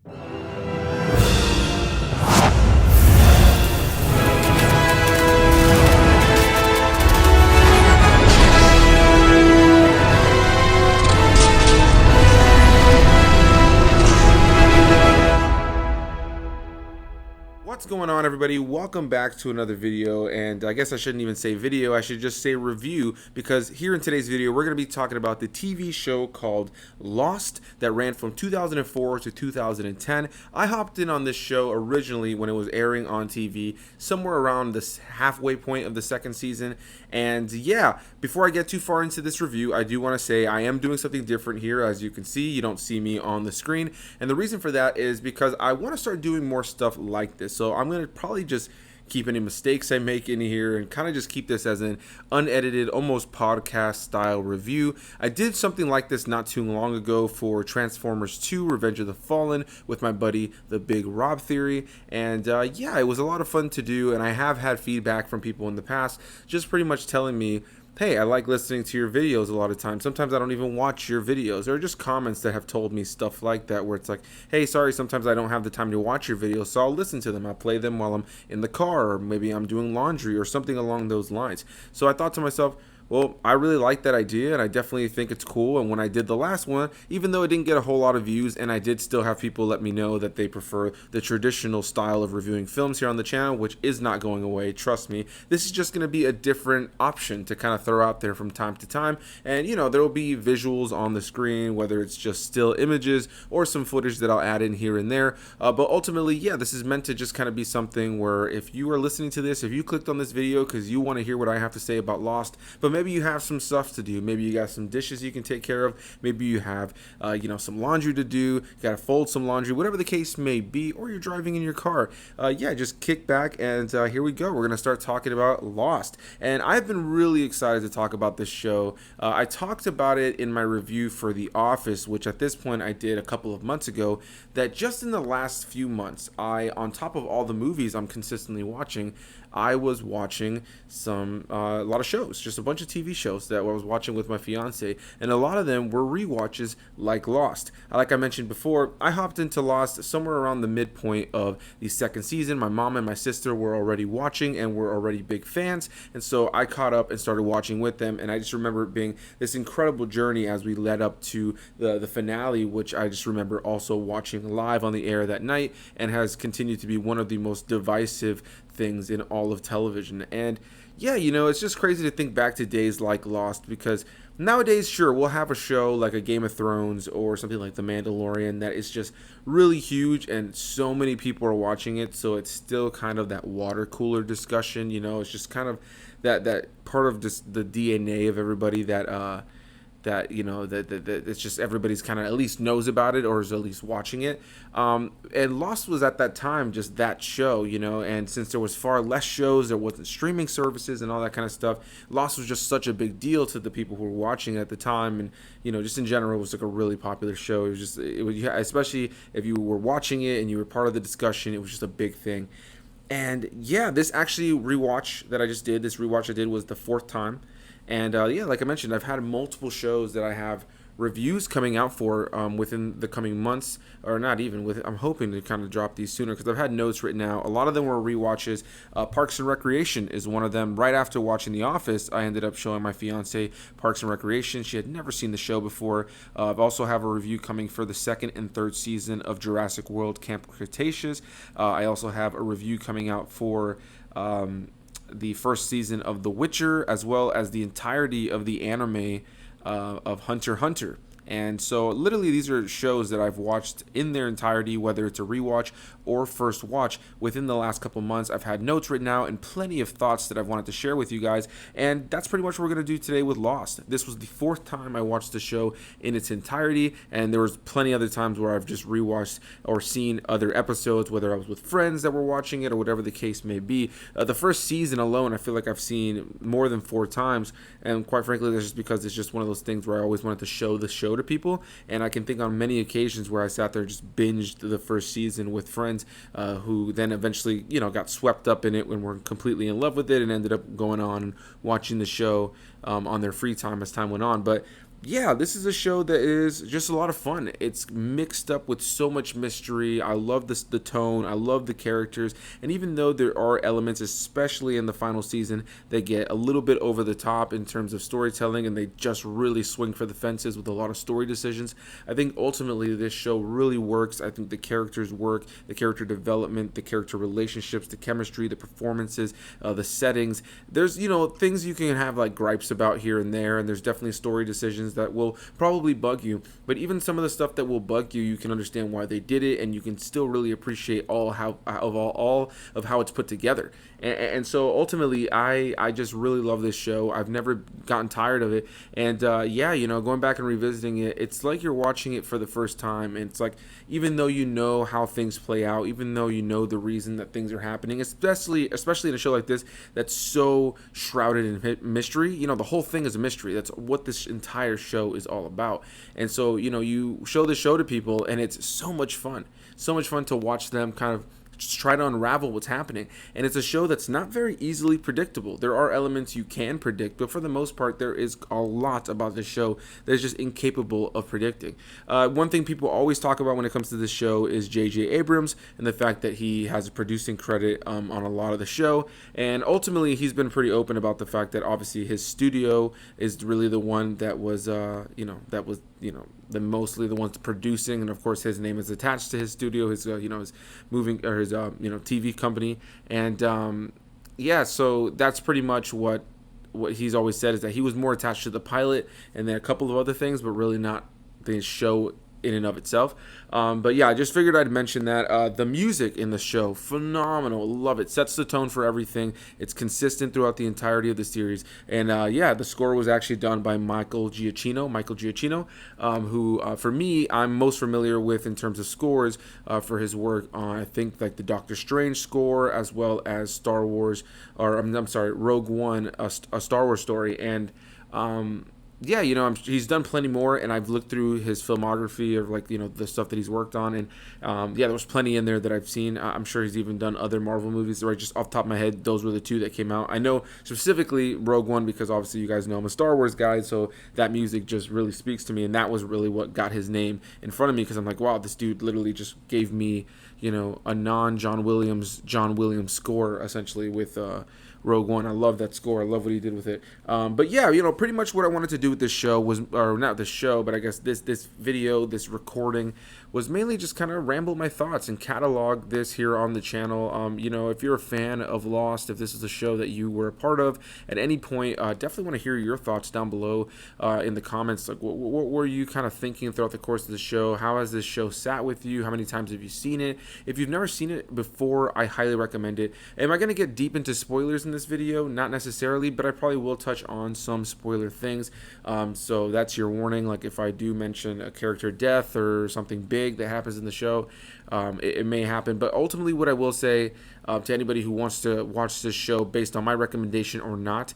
What's going on, everybody? Welcome back to another video, and I guess I shouldn't even say video, I should just say review, because here in today's video we're going to be talking about the TV show called Lost that ran from 2004 to 2010. I hopped in on this show originally when it was airing on TV, somewhere around the halfway point of the second season, and yeah, before I get too far into this review, I do want to say I am doing something different here. As you can see, you don't see me on the screen, and the reason for that is because I want to start doing more stuff like this. So I'm going to probably just keep any mistakes I make in here and kind of just keep this as an unedited, almost podcast style review. I did something like this not too long ago for Transformers 2 Revenge of the Fallen with my buddy the Big Rob Theory, and yeah, it was a lot of fun to do, and I have had feedback from people in the past just pretty much telling me, hey, I like listening to your videos a lot of times. Sometimes I don't even watch your videos. There are just comments that have told me stuff like that where it's like, hey, sorry, sometimes I don't have the time to watch your videos, so I'll listen to them. I'll play them while I'm in the car, or maybe I'm doing laundry or something along those lines. So I thought to myself, well, I really like that idea, and I definitely think it's cool. And when I did the last one, even though it didn't get a whole lot of views, and I did still have people let me know that they prefer the traditional style of reviewing films here on the channel, which is not going away, trust me. This is just going to be a different option to kind of throw out there from time to time. And, you know, there will be visuals on the screen, whether it's just still images or some footage that I'll add in here and there. But ultimately, yeah, this is meant to just kind of be something where if you are listening to this, if you clicked on this video because you want to hear what I have to say about Lost, but maybe you have some stuff to do. Maybe you got some dishes you can take care of. Maybe you have, you know, some laundry to do. You got to fold some laundry, whatever the case may be, or you're driving in your car. Yeah, just kick back and here we go. We're going to start talking about Lost. And I've been really excited to talk about this show. I talked about it in my review for The Office, which at this point I did a couple of months ago, that just in the last few months, on top of all the movies I'm consistently watching, I was watching a lot of shows, just a bunch of TV shows that I was watching with my fiance, and a lot of them were rewatches like Lost. Like I mentioned before, I hopped into Lost somewhere around the midpoint of the second season. My mom and my sister were already watching and were already big fans, and so I caught up and started watching with them, and I just remember it being this incredible journey as we led up to the finale, which I just remember also watching live on the air that night, and has continued to be one of the most divisive things in all of television. And yeah, you know, it's just crazy to think back to days like Lost, because nowadays, sure, we'll have a show like a Game of Thrones or something like The Mandalorian that is just really huge and so many people are watching it, so it's still kind of that water cooler discussion, you know. It's just kind of that part of just the DNA of everybody that you know, that it's just everybody's kind of at least knows about it or is at least watching it. And Lost was at that time just that show, you know, and since there was far less shows, there wasn't streaming services and all that kind of stuff, Lost was just such a big deal to the people who were watching it at the time. And, you know, just in general, it was like a really popular show. It was just, especially if you were watching it and you were part of the discussion, it was just a big thing. And yeah, this actually rewatch that I just did, this rewatch I did was the fourth time. And yeah, like I mentioned, I've had multiple shows that I have reviews coming out for within the coming months, or not even with. I'm hoping to kind of drop these sooner because I've had notes written out. A lot of them were rewatches. Parks and Recreation is one of them. Right after watching The Office, I ended up showing my fiance Parks and Recreation. She had never seen the show before. I've also have a review coming for the second and third season of Jurassic World Camp Cretaceous. I also have a review coming out for the first season of The Witcher, as well as the entirety of the anime of Hunter x Hunter. And so literally these are shows that I've watched in their entirety, whether it's a rewatch or first watch within the last couple months. I've had notes written out and plenty of thoughts that I've wanted to share with you guys. And that's pretty much what we're going to do today with Lost. This was the fourth time I watched the show in its entirety. And there was plenty other times where I've just rewatched or seen other episodes, whether I was with friends that were watching it or whatever the case may be. The first season alone, I feel like I've seen more than 4 times. And quite frankly, that's just because it's just one of those things where I always wanted to show the show to people, and I can think on many occasions where I sat there just binged the first season with friends who then eventually, you know, got swept up in it when we're completely in love with it and ended up going on and watching the show on their free time as time went on. But yeah, this is a show that is just a lot of fun. It's mixed up with so much mystery. I love the tone. I love the characters. And even though there are elements, especially in the final season, that get a little bit over the top in terms of storytelling and they just really swing for the fences with a lot of story decisions, I think ultimately this show really works. I think the characters work, the character development, the character relationships, the chemistry, the performances, the settings. There's, things you can have like gripes about here and there, and there's definitely story decisions that will probably bug you, but even some of the stuff that will bug you, you can understand why they did it, and you can still really appreciate all of how it's put together. And so ultimately, I just really love this show. I've never gotten tired of it, and going back and revisiting it, it's like you're watching it for the first time, and it's like, even though you know how things play out, even though you know the reason that things are happening, especially in a show like this that's so shrouded in mystery. The whole thing is a mystery. That's what this entire show is all about. And so, you show the show to people, and it's so much fun to watch them kind of just try to unravel what's happening. And it's a show that's not very easily predictable. There are elements you can predict, but for the most part, there is a lot about this show that is just incapable of predicting. One thing people always talk about when it comes to this show is J.J. Abrams and the fact that he has a producing credit on a lot of the show. And ultimately, he's been pretty open about the fact that obviously his studio is really the one that was, mostly the ones producing, and of course his name is attached to his studio, his his moving or his TV company, and so that's pretty much what he's always said, is that he was more attached to the pilot and then a couple of other things, but really not the show in and of itself. But yeah, I just figured I'd mention that. The music in the show, phenomenal. Love it. Sets the tone for everything. It's consistent throughout the entirety of the series. And the score was actually done by Michael Giacchino, who for me, I'm most familiar with in terms of scores for his work on, I think, like the Doctor Strange score, as well as Star Wars, or I'm sorry, Rogue One, a Star Wars story. And he's done plenty more, and I've looked through his filmography of the stuff that he's worked on, and there was plenty in there that I've seen. I'm sure he's even done other Marvel movies. Right, just off the top of my head, those were the two that came out. I know specifically Rogue One because obviously you guys know I'm a Star Wars guy, so that music just really speaks to me, and that was really what got his name in front of me, because I'm like, wow, this dude literally just gave me a non-John Williams score essentially with Rogue One. I love that score. I love what he did with it. But yeah, pretty much what I wanted to do with this show was, or not this show, but I guess this video, this recording, was mainly just kind of ramble my thoughts and catalog this here on the channel. If you're a fan of Lost, if this is a show that you were a part of at any point, definitely want to hear your thoughts down below in the comments. Like, what were you kind of thinking throughout the course of the show? How has this show sat with you? How many times have you seen it? If you've never seen it before, I highly recommend it. Am I going to get deep into spoilers in this video? Not necessarily, but I probably will touch on some spoiler things. So that's your warning. Like, if I do mention a character death or something big that happens in the show, it may happen. But ultimately, what I will say to anybody who wants to watch this show based on my recommendation or not,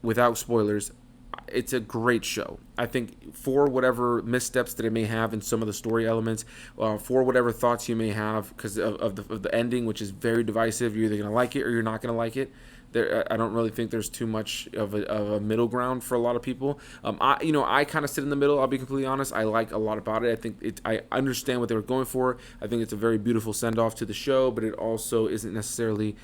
without spoilers, it's a great show. I think for whatever missteps that it may have in some of the story elements, for whatever thoughts you may have because of the ending, which is very divisive. You're either going to like it or you're not going to like it. I don't really think there's too much of a middle ground for a lot of people. I kind of sit in the middle. I'll be completely honest. I like a lot about it. I think I understand what they were going for. I think it's a very beautiful send off to the show, but it also isn't necessarily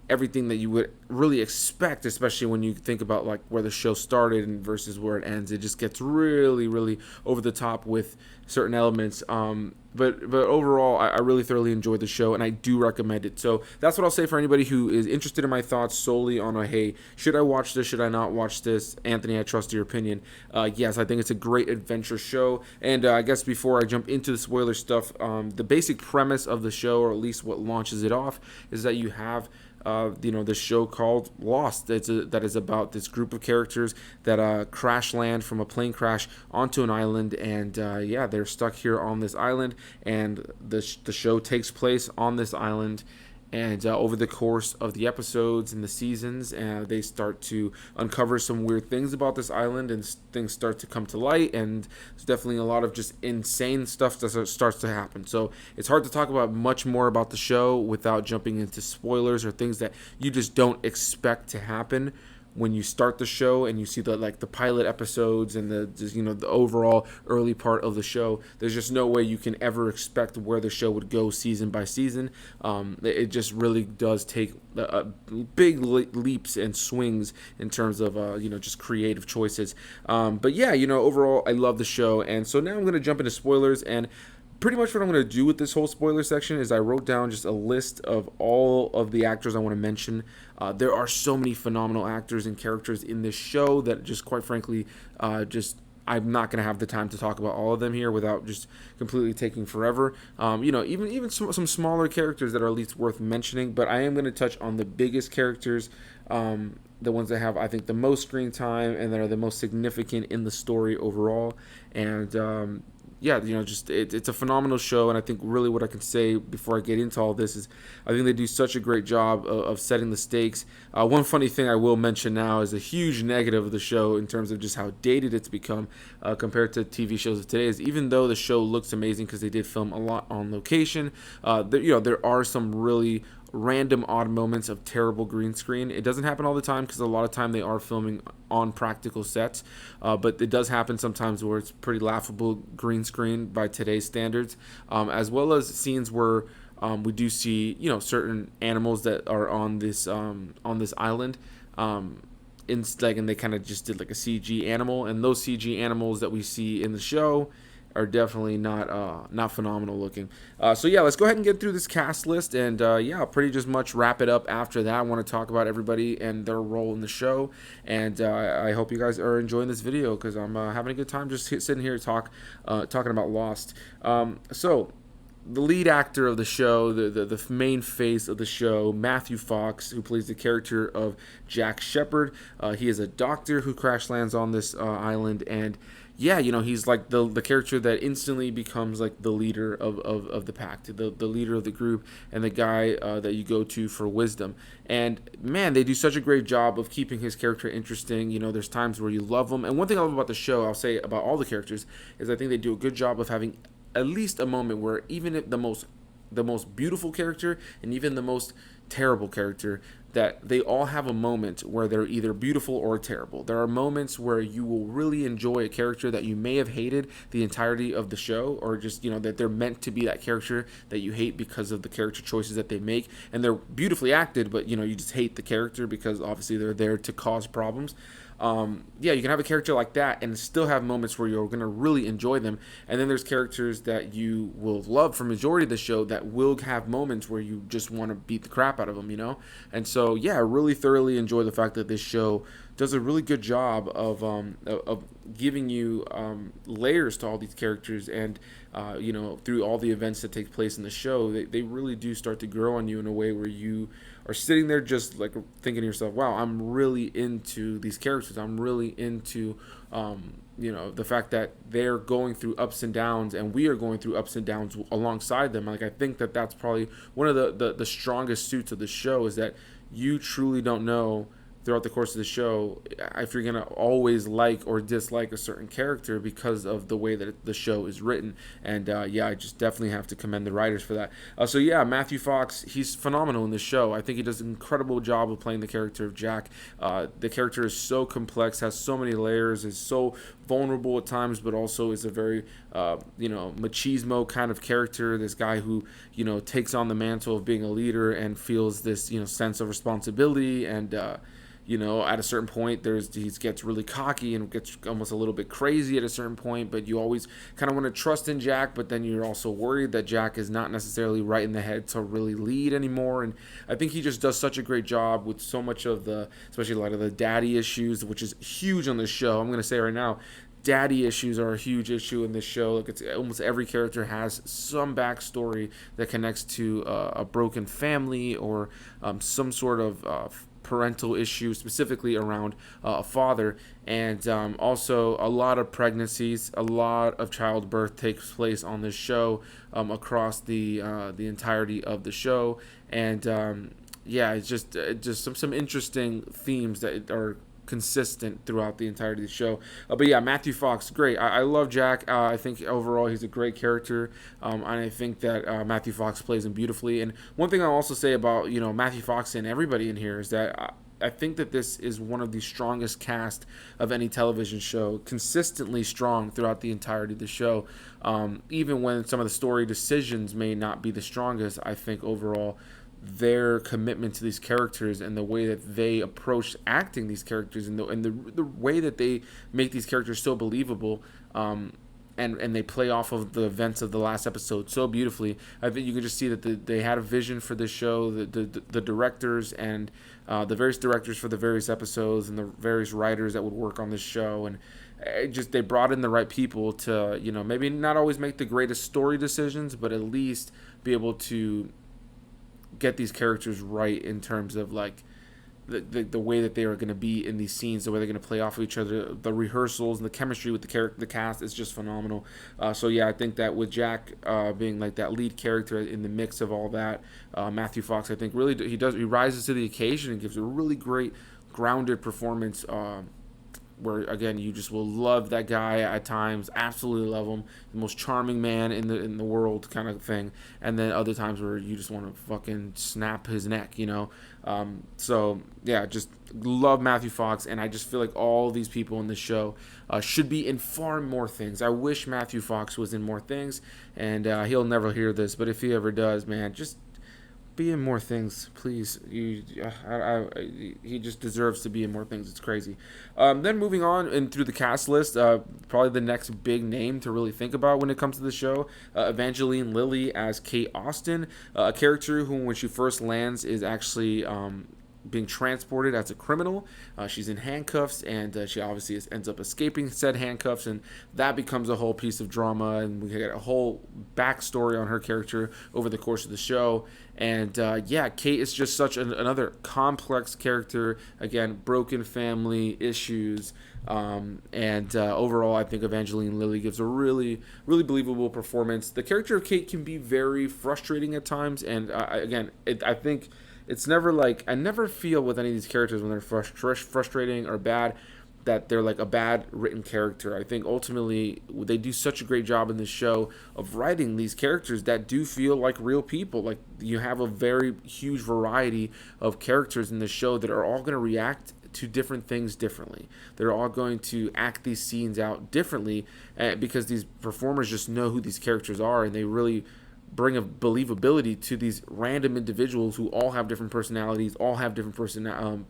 everything that you would really expect, especially when you think about like where the show started and versus where it ends. It just gets really, really over the top with certain elements. But overall, I really thoroughly enjoyed the show, and I do recommend it. So that's what I'll say for anybody who is interested in my thoughts solely on hey, should I watch this? Should I not watch this? Anthony, I trust your opinion. Yes, I think it's a great adventure show. And I guess before I jump into the spoiler stuff, the basic premise of the show, or at least what launches it off, is that you have this show called Lost. That is about this group of characters that crash land from a plane crash onto an island, and they're stuck here on this island, and the show takes place on this island. And over the course of the episodes and the seasons, they start to uncover some weird things about this island, and things start to come to light, and there's definitely a lot of just insane stuff that starts to happen. So it's hard to talk about much more about the show without jumping into spoilers or things that you just don't expect to happen when you start the show and you see the pilot episodes and the just, the overall early part of the show. There's just no way you can ever expect where the show would go season by season. It just really does take big leaps and swings in terms of just creative choices. But yeah, overall I love the show, and so now I'm going to jump into spoilers. And pretty much what I'm going to do with this whole spoiler section is I wrote down just a list of all of the actors I want to mention. There are so many phenomenal actors and characters in this show that just quite frankly, I'm not going to have the time to talk about all of them here without just completely taking forever. Even some smaller characters that are at least worth mentioning, but I am going to touch on the biggest characters, the ones that have, I think, the most screen time and that are the most significant in the story overall. And it's a phenomenal show, and I think really what I can say before I get into all this is I think they do such a great job of setting the stakes. One funny thing I will mention now is a huge negative of the show in terms of just how dated it's become compared to TV shows of today, is even though the show looks amazing because they did film a lot on location, there are some really random odd moments of terrible green screen. It doesn't happen all the time because a lot of time they are filming on practical sets, but it does happen sometimes where it's pretty laughable green screen by today's standards, as well as scenes where we do see certain animals that are on this island, and they kind of just did like a CG animal, and those CG animals that we see in the show are definitely not phenomenal looking. So yeah, let's go ahead and get through this cast list, and I'll pretty just much wrap it up after that. I want to talk about everybody and their role in the show, and I hope you guys are enjoying this video because I'm having a good time just sitting here talking about Lost. So the lead actor of the show, the main face of the show, Matthew Fox, who plays the character of Jack Shepherd. He is a doctor who crash lands on this island, and yeah, he's like the character that instantly becomes like the leader of the pack, the leader of the group, and the guy that you go to for wisdom. And man, they do such a great job of keeping his character interesting. There's times where you love him. And one thing I love about the show, I'll say about all the characters, is I think they do a good job of having at least a moment where even if the most beautiful character and even the most terrible character, that they all have a moment where they're either beautiful or terrible. There are moments where you will really enjoy a character that you may have hated the entirety of the show, or just that they're meant to be that character that you hate because of the character choices that they make, and they're beautifully acted, but you just hate the character because obviously they're there to cause problems. You can have a character like that and still have moments where you're going to really enjoy them. And then there's characters that you will love for majority of the show that will have moments where you just want to beat the crap out of them, And so, I really thoroughly enjoy the fact that this show does a really good job of giving you layers to all these characters, and through all the events that take place in the show, they really do start to grow on you in a way where you are sitting there just like thinking to yourself, wow, I'm really into these characters. I'm really into the fact that they're going through ups and downs, and we are going through ups and downs alongside them. Like, I think that that's probably one of the strongest suits of the show, is that you truly don't know throughout the course of the show if you're going to always like or dislike a certain character because of the way that the show is written. And I just definitely have to commend the writers for that. Matthew Fox, he's phenomenal in this show. I think he does an incredible job of playing the character of Jack. The character is so complex, has so many layers, is so vulnerable at times, but also is a very machismo kind of character. This guy who takes on the mantle of being a leader and feels this sense of responsibility, and at a certain point, he gets really cocky and gets almost a little bit crazy at a certain point, but you always kind of want to trust in Jack, but then you're also worried that Jack is not necessarily right in the head to really lead anymore. And I think he just does such a great job with so much of especially a lot of the daddy issues, which is huge on this show. I'm going to say right now, daddy issues are a huge issue in this show. Like, it's almost every character has some backstory that connects to a broken family or some sort of parental issue, specifically around a father. And also a lot of pregnancies, a lot of childbirth takes place on this show across the entirety of the show. And it's just some interesting themes that are consistent throughout the entirety of the show. Matthew Fox, great. I love Jack. I think overall he's a great character, and I think that Matthew Fox plays him beautifully. And one thing I'll also say about Matthew Fox and everybody in here is that I think that this is one of the strongest cast of any television show, consistently strong throughout the entirety of the show. Even when some of the story decisions may not be the strongest, I think overall their commitment to these characters and the way that they approach acting these characters and the way that they make these characters so believable, and they play off of the events of the last episode so beautifully. I think you can just see that they had a vision for this show, the directors and the various directors for the various episodes and the various writers that would work on this show, and they brought in the right people to, maybe not always make the greatest story decisions, but at least be able to get these characters right in terms of like the way that they are going to be in these scenes, the way they're going to play off of each other, the rehearsals and the chemistry with the cast is just phenomenal. So yeah, I think that with Jack being like that lead character in the mix of all that, Matthew Fox, I think really he rises to the occasion and gives a really great grounded performance. Where again you just will love that guy at times, absolutely love him, the most charming man in the world kind of thing, and then other times where you just want to fucking snap his neck, So yeah, just love Matthew Fox, and I just feel like all these people in this show should be in far more things. I wish Matthew Fox was in more things, and he'll never hear this, but if he ever does, man, just be in more things, please. He just deserves to be in more things. It's crazy. Then moving on and through the cast list, probably the next big name to really think about when it comes to the show, Evangeline Lilly as Kate Austen, a character who, when she first lands, is actually being transported as a criminal. She's in handcuffs, and she obviously ends up escaping said handcuffs, and that becomes a whole piece of drama, and we get a whole backstory on her character over the course of the show. And yeah, Kate is just such another complex character. Again, broken family issues. And overall, I think Evangeline Lilly gives a really, really believable performance. The character of Kate can be very frustrating at times, and I think it's never like, I never feel with any of these characters when they're frustrating or bad that they're like a bad written character. I think ultimately they do such a great job in this show of writing these characters that do feel like real people. Like, you have a very huge variety of characters in this show that are all going to react to different things differently. They're all going to act these scenes out differently, because these performers just know who these characters are, and they really bring a believability to these random individuals who all have different personalities, all have different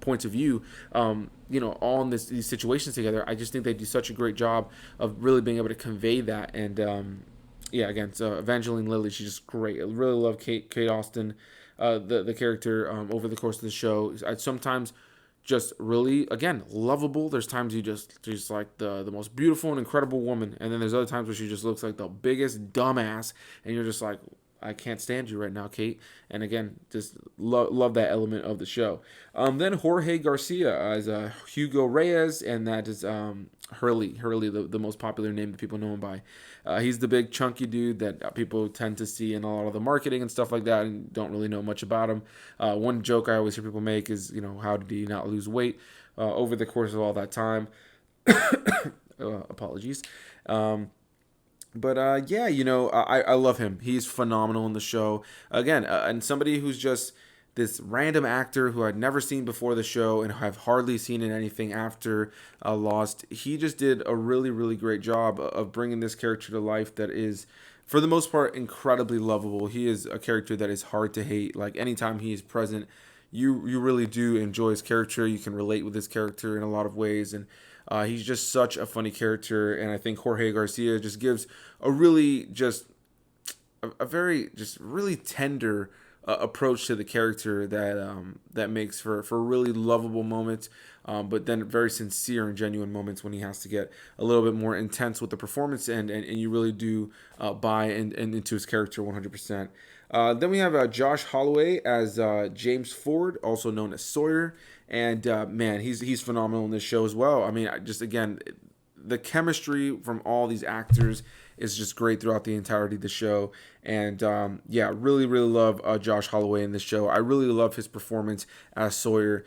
points of view, all in these situations together. I just think they do such a great job of really being able to convey that. And yeah, again, so Evangeline Lilly, she's just great. I really love Kate Austen, the character over the course of the show. I sometimes just really, again, lovable. There's times she's like the most beautiful and incredible woman, and then there's other times where she just looks like the biggest dumbass, and you're just like, I can't stand you right now, Kate. And again, just love that element of the show. Then Jorge Garcia as Hugo Reyes, and that is Hurley, the most popular name that people know him by. He's the big chunky dude that people tend to see in a lot of the marketing and stuff like that, and don't really know much about him. One joke I always hear people make is, how did he not lose weight over the course of all that time? Apologies. But yeah, I love him. He's phenomenal in the show. Again, and somebody who's just this random actor who I'd never seen before the show and have hardly seen in anything after Lost. He just did a really, really great job of bringing this character to life that is, for the most part, incredibly lovable. He is a character that is hard to hate. Like, anytime he is present, you really do enjoy his character. You can relate with his character in a lot of ways, and he's just such a funny character. And I think Jorge Garcia just gives a really a very really tender approach to the character that makes for really lovable moments, but then very sincere and genuine moments when he has to get a little bit more intense with the performance, and you really do buy into his character 100%. Then we have Josh Holloway as James Ford, also known as Sawyer, and man, he's phenomenal in this show as well. I mean, again, the chemistry from all these actors is just great throughout the entirety of the show. And yeah, really, really love Josh Holloway in this show. I really love his performance as Sawyer.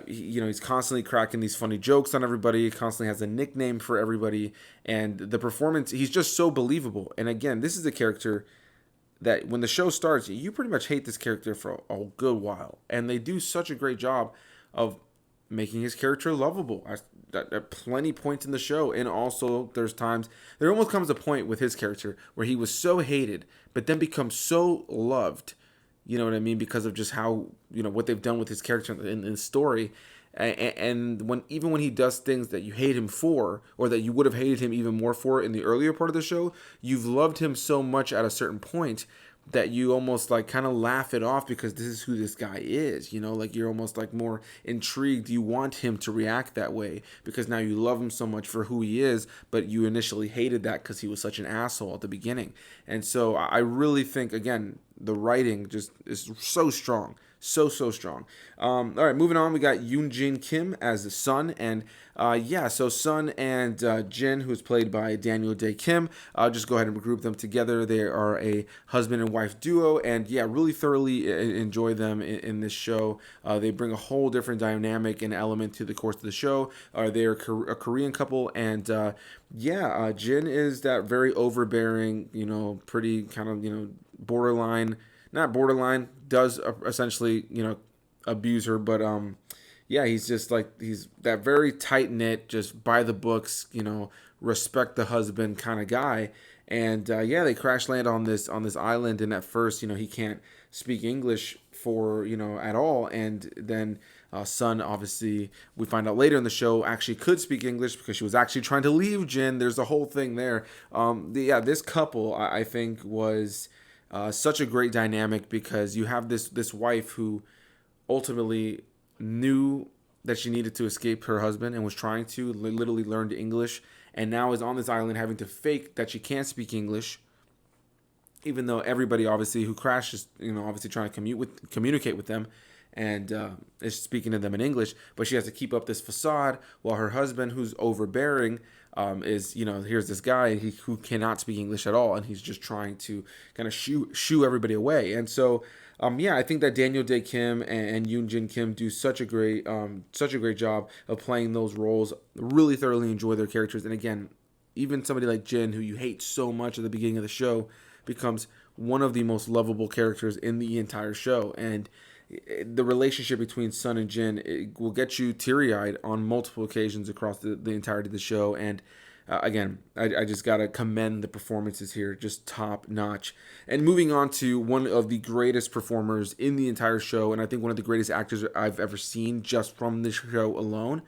He's constantly cracking these funny jokes on everybody. He constantly has a nickname for everybody. And the performance, he's just so believable. And again, this is a character that when the show starts, you pretty much hate this character for a good while. And they do such a great job of making his character lovable at plenty points in the show. And also there almost comes a point with his character where he was so hated but then becomes so loved, you know what I mean, because of just how, what they've done with his character in the story. And when he does things that you hate him for, or that you would have hated him even more for in the earlier part of the show, you've loved him so much at a certain point that you almost like kind of laugh it off, because this is who this guy is, like you're almost like more intrigued. You want him to react that way because now you love him so much for who he is, but you initially hated that because he was such an asshole at the beginning. And so I really think, again, the writing just is so strong. So strong. All right, moving on, we got Yoon Kim as the son, and so Sun and Jin, who's played by Daniel Dae Kim. I'll just go ahead and group them together. They are a husband and wife duo, and really thoroughly enjoy them in this show. They bring a whole different dynamic and element to the course of the show. They are a Korean couple, and Jin is that very overbearing, pretty kind of, borderline. Not borderline, does essentially, abuse her, but he's just like, he's that very tight knit, just by the books, respect the husband kind of guy. And they crash land on this island, and at first, he can't speak English for at all, and then Sun, obviously, we find out later in the show, actually could speak English because she was actually trying to leave Jin. There's a whole thing there. This couple, I think, was such a great dynamic, because you have this wife who ultimately knew that she needed to escape her husband and was trying to literally learn English, and now is on this island having to fake that she can't speak English, even though everybody obviously who crashes, obviously trying to communicate with them and is speaking to them in English, but she has to keep up this facade while her husband, who's overbearing, is, here's this guy who cannot speak English at all, and he's just trying to kind of shoo everybody away. And so, I think that Daniel Dae Kim and Yoon Kim do such a great job of playing those roles. Really thoroughly enjoy their characters, and again, even somebody like Jin, who you hate so much at the beginning of the show, becomes one of the most lovable characters in the entire show. And the relationship between Sun and Jin will get you teary-eyed on multiple occasions across the entirety of the show. And again, I just gotta commend the performances here, just top notch. And moving on to one of the greatest performers in the entire show, and I think one of the greatest actors I've ever seen just from this show alone,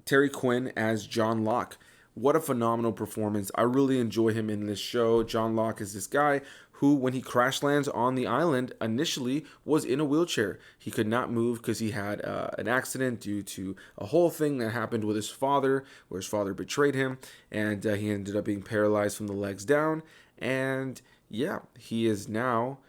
Terry Quinn as John Locke. What a phenomenal performance. I really enjoy him in this show. John Locke is this guy who, when he crash lands on the island, initially was in a wheelchair. He could not move because he had an accident due to a whole thing that happened with his father, where his father betrayed him, and he ended up being paralyzed from the legs down. And he is now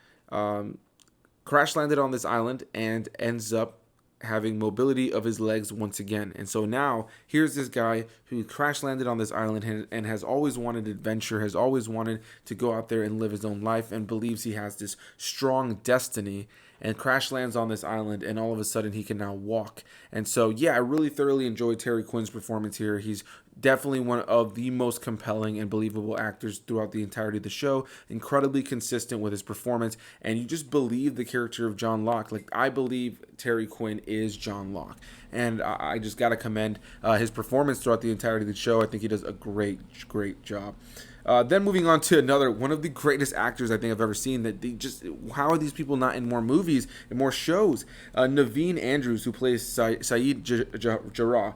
crash landed on this island and ends up having mobility of his legs once again. And so now here's this guy who crash landed on this island and has always wanted adventure, has always wanted to go out there and live his own life, and believes he has this strong destiny, and crash lands on this island, and all of a sudden he can now walk. And so I really thoroughly enjoyed Terry Quinn's performance here. He's definitely one of the most compelling and believable actors throughout the entirety of the show. Incredibly consistent with his performance, and you just believe the character of John Locke. Like, I believe Terry Quinn is John Locke, and I just gotta commend his performance throughout the entirety of the show. I think he does a great job. Then moving on to another one of the greatest actors I think I've ever seen. How are these people not in more movies and more shows? Naveen Andrews, who plays Saeed Jarrah.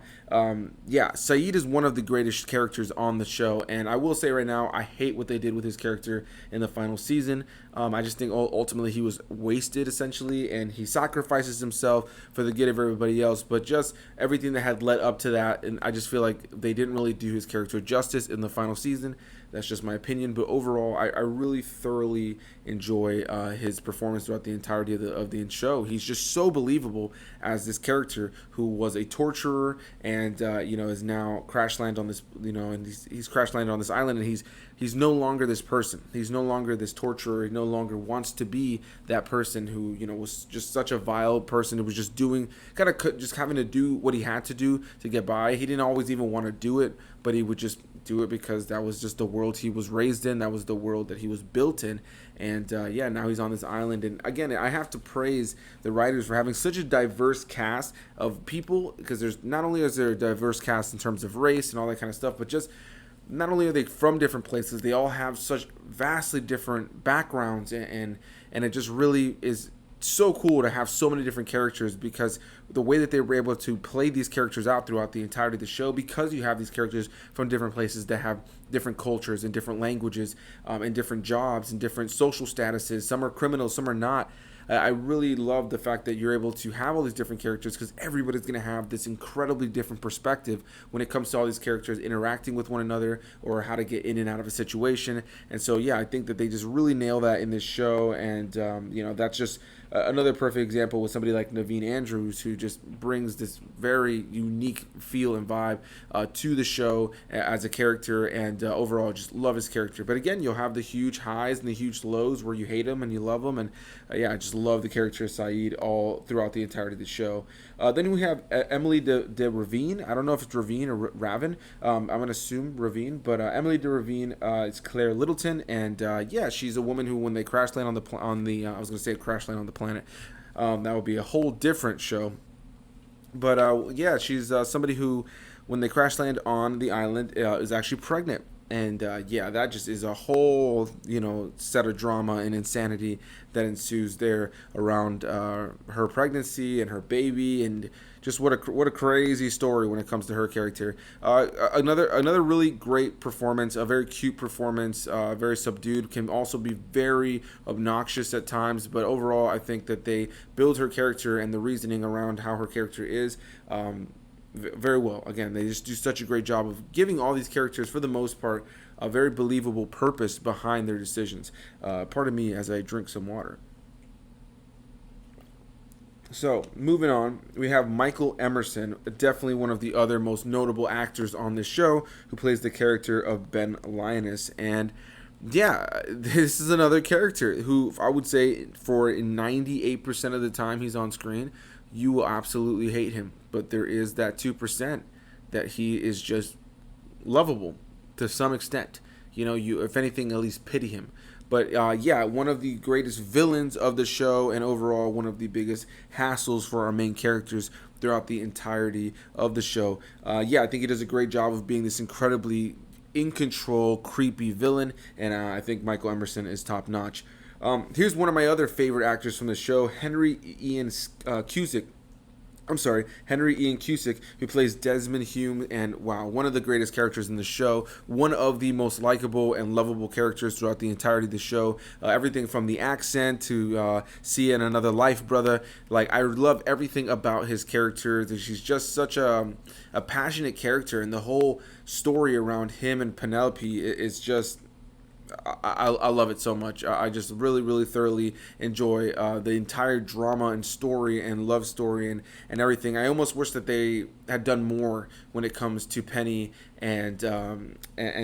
Saeed is one of the greatest characters on the show, and I will say right now, I hate what they did with his character in the final season. I just think ultimately he was wasted, essentially, and he sacrifices himself for the good of everybody else, but just everything that had led up to that, and I just feel like they didn't really do his character justice in the final season. That's just my opinion, but overall, I really thoroughly enjoy his performance throughout the entirety of the show. He's just so believable as this character who was a torturer and is now crash landed on this, and he's crash landed on this island, and he's no longer this person. He's no longer this torturer. He no longer wants to be that person who was just such a vile person who was just just having to do what he had to do to get by. He didn't always even want to do it, but he would just do it because that was just the world he was raised in. That was the world that he was built in. And yeah, now he's on this island. And again, I have to praise the writers for having such a diverse cast of people, because there's not only is there a diverse cast in terms of race and all that kind of stuff, but just not only are they from different places, they all have such vastly different backgrounds, and it just really is so cool to have so many different characters, because the way that they were able to play these characters out throughout the entirety of the show, because you have these characters from different places that have different cultures and different languages, and different jobs and different social statuses. Some are criminals, some are not. I really love the fact that you're able to have all these different characters, because everybody's going to have this incredibly different perspective when it comes to all these characters interacting with one another, or how to get in and out of a situation. And so, yeah, I think that they just really nail that in this show. And, that's just another perfect example with somebody like Naveen Andrews, who just brings this very unique feel and vibe to the show as a character, and overall just love his character. But again, you'll have the huge highs and the huge lows where you hate him and you love him, and I just love the character of Saeed all throughout the entirety of the show. Then we have Emily de Ravine. I don't know if it's Ravine or Ravine. I'm going to assume Ravine, but Emily de Ravine is Claire Littleton, and she's a woman who, when they crash land I was going to say crash land on the planet, that would be a whole different show. But she's somebody who, when they crash land on the island, is actually pregnant. And that just is a whole, set of drama and insanity that ensues there around her pregnancy and her baby, and just what a crazy story when it comes to her character. Another really great performance, a very cute performance, very subdued, can also be very obnoxious at times, but overall I think that they build her character and the reasoning around how her character is very well. Again, they just do such a great job of giving all these characters, for the most part, a very believable purpose behind their decisions. Pardon me as I drink some water. So, moving on, we have Michael Emerson, definitely one of the other most notable actors on this show, who plays the character of Ben Lioness. And this is another character who I would say for 98% of the time he's on screen, you will absolutely hate him. But there is that 2% that he is just lovable to some extent. You, if anything, at least pity him. But one of the greatest villains of the show, and overall one of the biggest hassles for our main characters throughout the entirety of the show. I think he does a great job of being this incredibly in control, creepy villain, and I think Michael Emerson is top notch. Here's one of my other favorite actors from the show, Henry Ian Cusick, who plays Desmond Hume, and wow, one of the greatest characters in the show, one of the most likable and lovable characters throughout the entirety of the show. Everything from the accent to See in Another Life, brother. Like, I love everything about his character. She's just such a passionate character, and the whole story around him and Penelope is just... I love it so much. I just really, really thoroughly enjoy the entire drama and story and love story and everything. I almost wish that they had done more when it comes to Penny and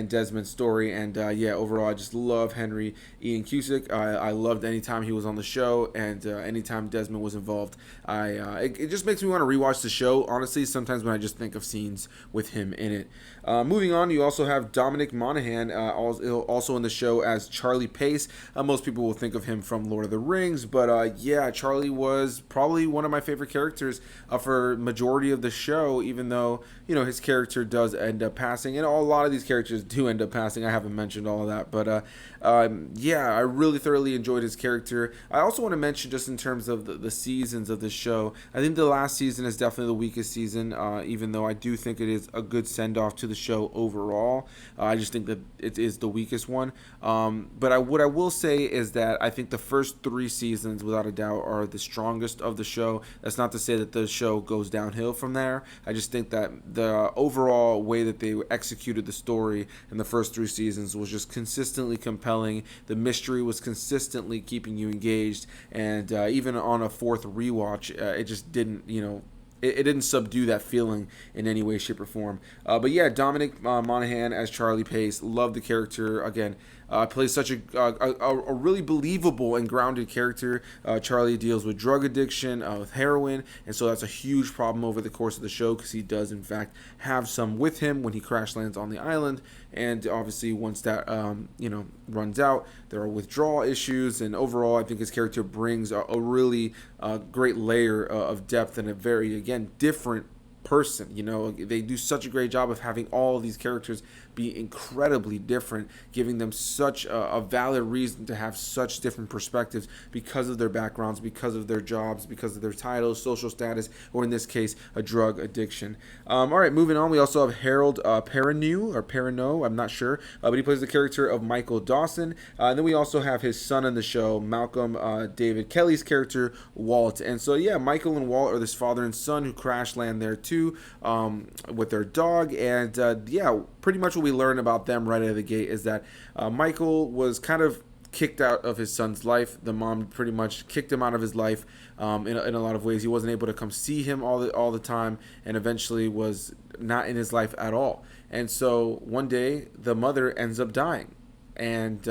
Desmond's story. And overall, I just love Henry Ian Cusick. I loved any time he was on the show, and anytime Desmond was involved. It just makes me want to rewatch the show, honestly, sometimes when I just think of scenes with him in it. Moving on, you also have Dominic Monahan, also in the show as Charlie Pace. Most people will think of him from Lord of the Rings, but Charlie was probably one of my favorite characters for majority of the show, even though his character does end up passing, and a lot of these characters do end up passing. I haven't mentioned all of that, but I really thoroughly enjoyed his character. I also want to mention, just in terms of the seasons of the show, I think the last season is definitely the weakest season, even though I do think it is a good send-off to the show overall. I just think that it is the weakest one. But what I will say is that I think the first 3 seasons, without a doubt, are the strongest of the show. That's not to say that the show goes downhill from there. I just think that the overall way that they executed the story in the first 3 seasons was just consistently compelling. The mystery was consistently keeping you engaged, and even on a 4th rewatch, it just didn't, it didn't subdue that feeling in any way, shape, or form. Dominic Monahan as Charlie Pace, love the character. Again, plays such a really believable and grounded character. Charlie deals with drug addiction, with heroin, and so that's a huge problem over the course of the show because he does in fact have some with him when he crash lands on the island. And obviously once that runs out, there are withdrawal issues, and overall I think his character brings a really great layer of depth and a very, again, different person. They do such a great job of having all of these characters be incredibly different, giving them such a valid reason to have such different perspectives because of their backgrounds, because of their jobs, because of their titles, social status, or in this case, a drug addiction. All right, moving on, we also have Harold Perrineau, I'm not sure, but he plays the character of Michael Dawson. And then we also have his son in the show, Malcolm David Kelly's character, Walt. And so, yeah, Michael and Walt are this father and son who crash land there too, with their dog. And pretty much what we learn about them right out of the gate is that Michael was kind of kicked out of his son's life. The mom pretty much kicked him out of his life in a lot of ways. He wasn't able to come see him all the time, and eventually was not in his life at all. And so one day the mother ends up dying, and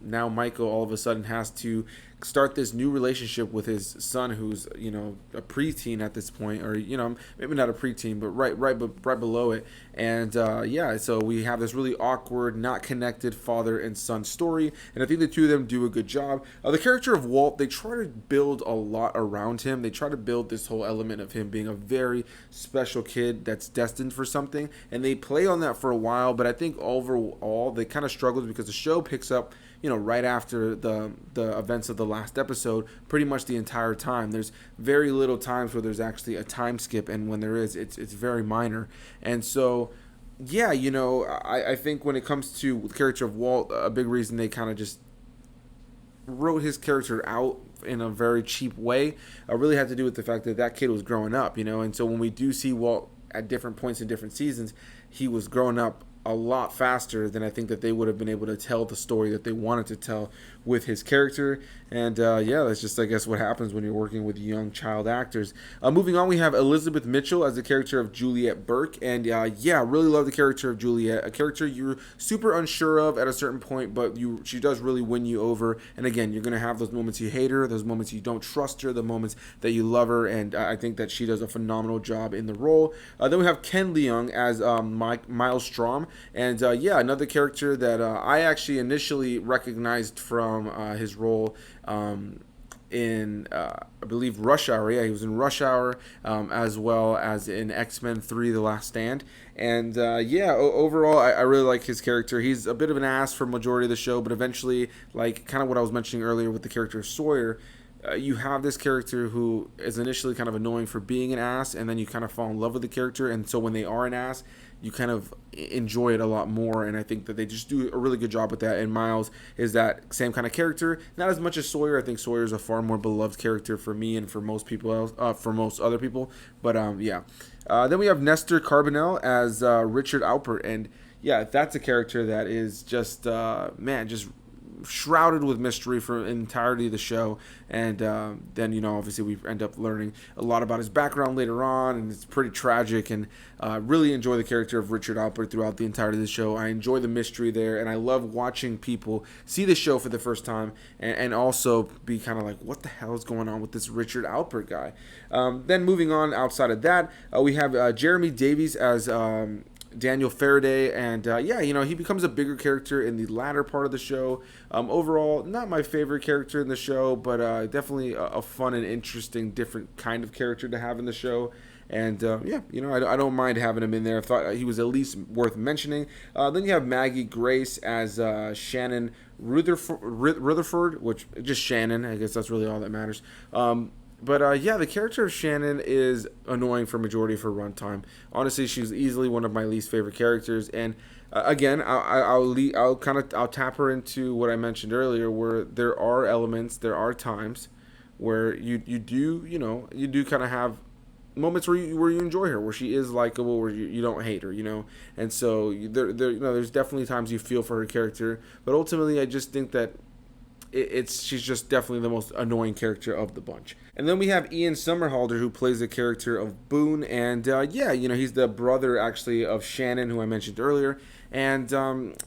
now Michael all of a sudden has to start this new relationship with his son, who's a preteen at this point, or maybe not a preteen, but right below it. And so we have this really awkward, not connected father and son story, and I think the two of them do a good job. The character of Walt, they try to build a lot around him. They try to build this whole element of him being a very special kid that's destined for something, and they play on that for a while, but I think overall they kind of struggled because the show picks up right after the events of the last episode, pretty much the entire time. There's very little times where there's actually a time skip, and when there is, it's very minor. And so, I think when it comes to the character of Walt, a big reason they kind of just wrote his character out in a very cheap way really had to do with the fact that kid was growing up, and so when we do see Walt at different points in different seasons, he was growing up a lot faster than I think that they would have been able to tell the story that they wanted to tell with his character. And that's just, I guess, what happens when you're working with young child actors. Moving on, we have Elizabeth Mitchell as the character of Juliet Burke. And really love the character of Juliet, a character you're super unsure of at a certain point, but she does really win you over. And again, you're going to have those moments you hate her, those moments you don't trust her, the moments that you love her, and I think that she does a phenomenal job in the role. Then we have Ken Leung as Miles Strom. And another character that I actually initially recognized from his role in, I believe, Rush Hour. Yeah, he was in Rush Hour, as well as in X-Men 3: The Last Stand. And overall, I really like his character. He's a bit of an ass for majority of the show, but eventually, like kind of what I was mentioning earlier with the character of Sawyer, you have this character who is initially kind of annoying for being an ass, and then you kind of fall in love with the character, and so when they are an ass, you kind of enjoy it a lot more, and I think that they just do a really good job with that. And Miles is that same kind of character, not as much as Sawyer. I think Sawyer is a far more beloved character for me and for most people else, for most other people. But then we have Nestor Carbonell as Richard Alpert, and that's a character that is just just shrouded with mystery for the entirety of the show. And then obviously we end up learning a lot about his background later on, and it's pretty tragic. And really enjoy the character of Richard Alpert throughout the entirety of the show. I enjoy the mystery there, and I love watching people see the show for the first time and also be kind of like, what the hell is going on with this Richard Alpert guy? Then moving on outside of that, we have Jeremy Davies as Daniel Faraday, and he becomes a bigger character in the latter part of the show. Overall, not my favorite character in the show, but definitely a fun and interesting, different kind of character to have in the show. And I don't mind having him in there. I thought he was at least worth mentioning. Then you have Maggie Grace as Shannon Rutherford, which just Shannon. I guess that's really all that matters. But the character of Shannon is annoying for majority of her runtime. Honestly, she's easily one of my least favorite characters. And again, I'll tap her into what I mentioned earlier, where there are elements, there are times where you do kind of have moments where you enjoy her, where she is likable, where you don't hate her, And so there's definitely times you feel for her character, but ultimately I just think that she's just definitely the most annoying character of the bunch. And then we have Ian Somerhalder, who plays the character of Boone, and he's the brother actually of Shannon, who I mentioned earlier. And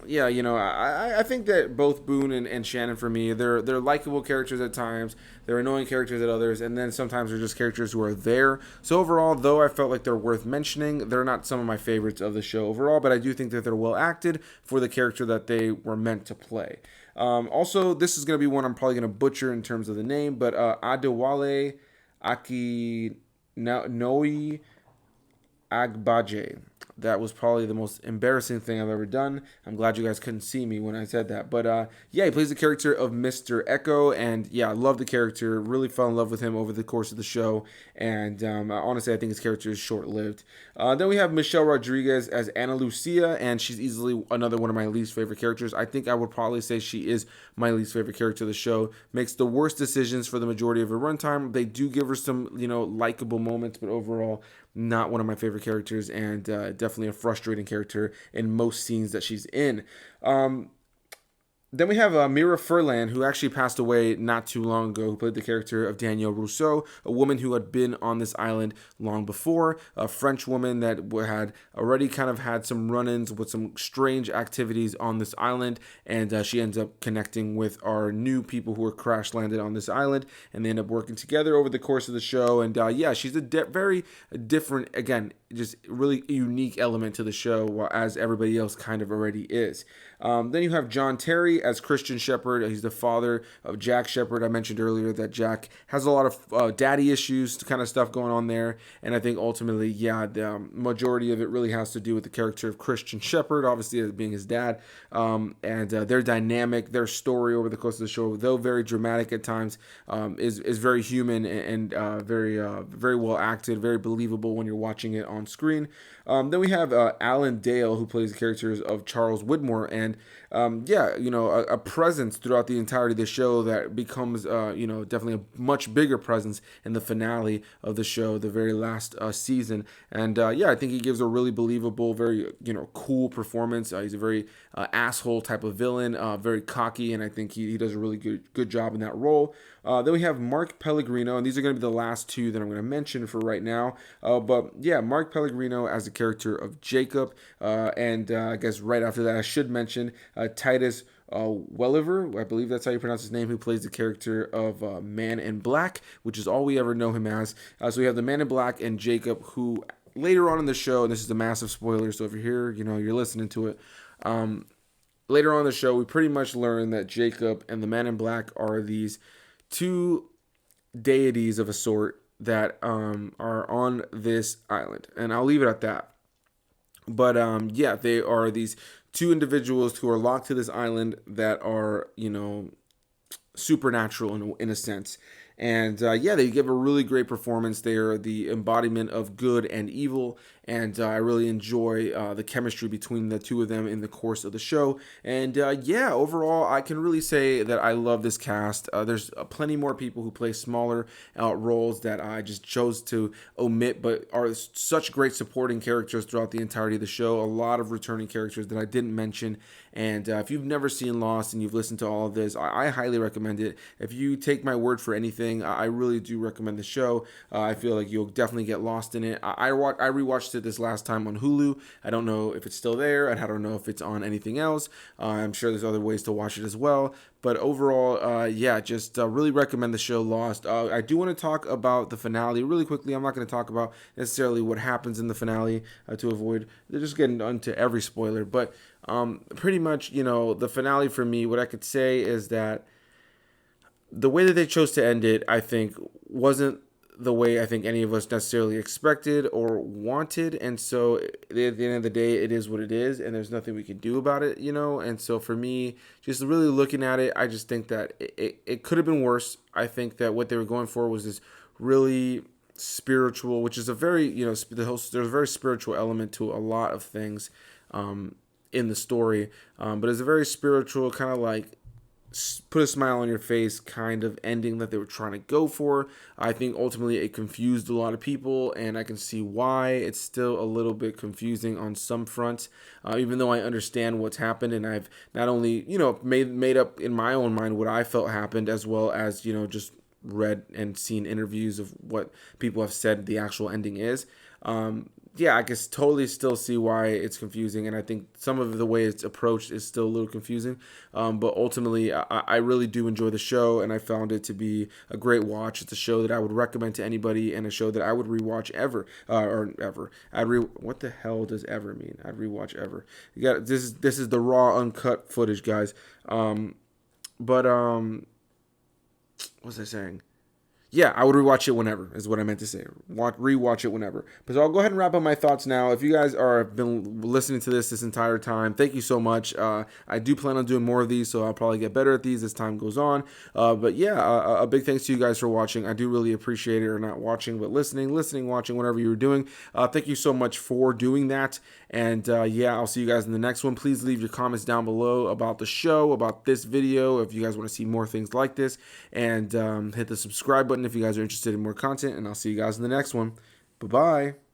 yeah, I think that both Boone and Shannon, for me, they're likable characters at times. They're annoying characters at others, and then sometimes they're just characters who are there. So overall, though I felt like they're worth mentioning, they're not some of my favorites of the show overall, but I do think that they're well acted for the character that they were meant to play. Also, this is going to be one I'm probably going to butcher in terms of the name, but Adewale Akinoi Agbaje. That was probably the most embarrassing thing I've ever done. I'm glad you guys couldn't see me when I said that. But yeah, he plays the character of Mr. Echo, and yeah, I love the character. Really fell in love with him over the course of the show, and honestly, I think his character is short-lived. Then we have Michelle Rodriguez as Ana Lucia, and she's easily another one of my least favorite characters. I think I would probably say she is my least favorite character of the show. Makes the worst decisions for the majority of her runtime. They do give her some, likable moments, but overall, not one of my favorite characters, and definitely a frustrating character in most scenes that she's in. Then we have Mira Furlan, who actually passed away not too long ago, who played the character of Danielle Rousseau, a woman who had been on this island long before, a French woman that had already kind of had some run-ins with some strange activities on this island, and she ends up connecting with our new people who were crash-landed on this island, and they end up working together over the course of the show, and yeah, she's a very different, again, just really unique element to the show, as everybody else kind of already is. Then you have John Terry as Christian Shepherd. He's the father of Jack Shepherd. I mentioned earlier that Jack has a lot of daddy issues kind of stuff going on there, and I think ultimately, yeah, the majority of it really has to do with the character of Christian Shepherd, obviously as being his dad, and their dynamic, their story over the course of the show, though very dramatic at times, is very human and very well acted, very believable when you're watching it on screen. Then we have Alan Dale, who plays the characters of Charles Widmore, and yeah, a presence throughout the entirety of the show that becomes, definitely a much bigger presence in the finale of the show, the very last season. And yeah, I think he gives a really believable, very, cool performance. He's a very asshole type of villain, very cocky, and I think he does a really good job in that role. Then we have Mark Pellegrino, and these are going to be the last two that I'm going to mention for right now. But yeah, Mark Pellegrino as the character of Jacob, and I guess right after that I should mention Titus Welliver, I believe that's how you pronounce his name, who plays the character of Man in Black, which is all we ever know him as. So we have the Man in Black and Jacob, who later on in the show, and this is a massive spoiler, so if you're here, you're listening to it. Later on in the show, we pretty much learn that Jacob and the Man in Black are these two deities of a sort that are on this island, and I'll leave it at that. But yeah, they are these two individuals who are locked to this island that are, supernatural in a sense. And yeah, they give a really great performance. They are the embodiment of good and evil, and I really enjoy the chemistry between the two of them in the course of the show. And yeah, overall, I can really say that I love this cast. There's plenty more people who play smaller roles that I just chose to omit, but are such great supporting characters throughout the entirety of the show. A lot of returning characters that I didn't mention. And if you've never seen Lost and you've listened to all of this, I highly recommend it. If you take my word for anything, I really do recommend the show. I feel like you'll definitely get lost in it. I rewatched it this last time on Hulu. I don't know if it's still there, and I don't know if it's on anything else. I'm sure there's other ways to watch it as well. But overall, yeah, just really recommend the show Lost. I do want to talk about the finale really quickly. I'm not going to talk about necessarily what happens in the finale to avoid just getting onto every spoiler. But pretty much, the finale for me, what I could say is that the way that they chose to end it, I think, wasn't the way I think any of us necessarily expected or wanted. And so at the end of the day, it is what it is, and there's nothing we can do about it, And so for me, just really looking at it, I just think that it could have been worse. I think that what they were going for was this really spiritual, which is a very, there's a very spiritual element to a lot of things in the story. But it's a very spiritual kind of like put a smile on your face kind of ending that they were trying to go for. I think ultimately it confused a lot of people, and I can see why. It's still a little bit confusing on some fronts, even though I understand what's happened, and I've not only made up in my own mind what I felt happened, as well as just read and seen interviews of what people have said the actual ending is. Yeah, I can totally still see why it's confusing, and I think some of the way it's approached is still a little confusing. But ultimately, I really do enjoy the show, and I found it to be a great watch. It's a show that I would recommend to anybody, and a show that I would rewatch ever. What the hell does ever mean? I'd rewatch ever. You got this is the raw, uncut footage, guys. What was I saying? Yeah, I would rewatch it whenever, is what I meant to say. Rewatch it whenever. But so I'll go ahead and wrap up my thoughts now. If you guys have been listening to this entire time, thank you so much. I do plan on doing more of these, so I'll probably get better at these as time goes on. But yeah, a big thanks to you guys for watching. I do really appreciate it, or not watching, but listening, watching, whatever you were doing. Thank you so much for doing that. And yeah, I'll see you guys in the next one. Please leave your comments down below about the show, about this video, if you guys want to see more things like this. And hit the subscribe button if you guys are interested in more content. And I'll see you guys in the next one. Bye-bye.